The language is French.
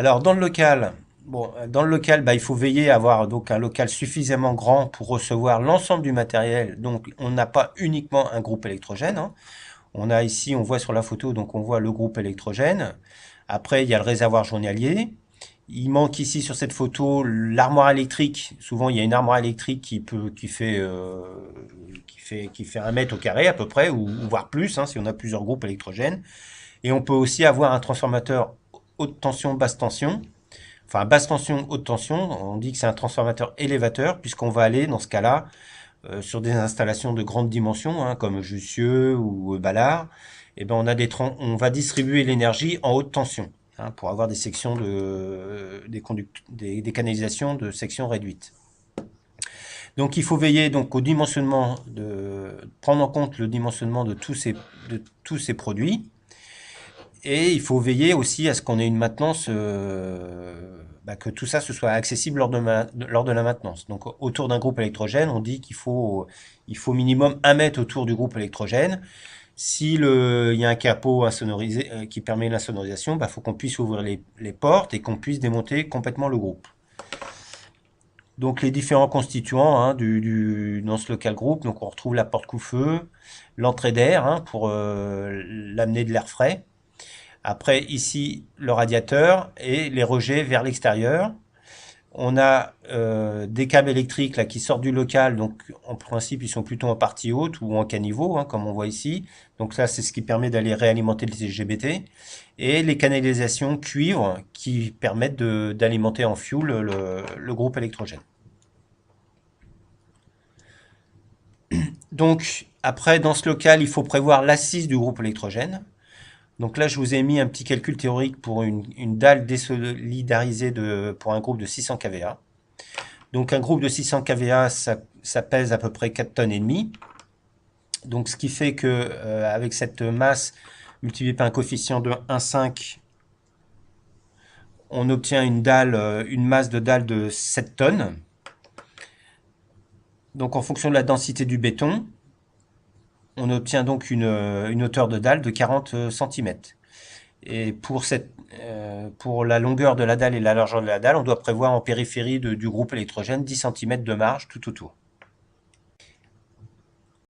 Alors dans le local, bah, il faut veiller à avoir donc un local suffisamment grand pour recevoir l'ensemble du matériel. Donc on n'a pas uniquement un groupe électrogène, hein. On a ici, on voit sur la photo, donc on voit le groupe électrogène. Après, il y a le réservoir journalier. Il manque ici sur cette photo l'armoire électrique. Souvent, il y a une armoire électrique qui fait 1 mètre au carré à peu près, ou voire plus, hein, si on a plusieurs groupes électrogènes. Et on peut aussi avoir un transformateur haute tension, basse tension. Enfin, basse tension, haute tension, on dit que c'est un transformateur élévateur, puisqu'on va aller, dans ce cas-là, sur des installations de grande dimension, hein, comme Jussieu ou Ballard, et ben on va distribuer l'énergie en haute tension, hein, pour avoir des sections des canalisations de section réduite. Donc il faut veiller donc au dimensionnement, prendre en compte le dimensionnement de tous ces produits. Et il faut veiller aussi à ce qu'on ait une maintenance, que tout ça ce soit accessible lors de la maintenance. Donc autour d'un groupe électrogène, on dit qu'il faut minimum 1 mètre autour du groupe électrogène. Il y a un capot insonorisé, qui permet l'insonorisation, il faut qu'on puisse ouvrir les portes et qu'on puisse démonter complètement le groupe. Donc les différents constituants, hein, dans ce local groupe, donc on retrouve la porte coup-feu, l'entrée d'air, hein, pour l'amener de l'air frais. Après, ici, le radiateur et les rejets vers l'extérieur. On a des câbles électriques là, qui sortent du local, donc en principe, ils sont plutôt en partie haute ou en caniveau, hein, comme on voit ici. Donc ça, c'est ce qui permet d'aller réalimenter le TGBT. Et les canalisations cuivre qui permettent d'alimenter en fuel le groupe électrogène. Donc, après, dans ce local, il faut prévoir l'assise du groupe électrogène. Donc là, je vous ai mis un petit calcul théorique pour une dalle désolidarisée pour un groupe de 600 kVA. Donc un groupe de 600 kVA, ça pèse à peu près 4 tonnes et demie. Donc ce qui fait que avec cette masse multipliée par un coefficient de 1,5, on obtient une masse de dalle de 7 tonnes. Donc en fonction de la densité du béton, on obtient donc une hauteur de dalle de 40 cm. Et pour la longueur de la dalle et la largeur de la dalle, on doit prévoir en périphérie du groupe électrogène 10 cm de marge tout autour.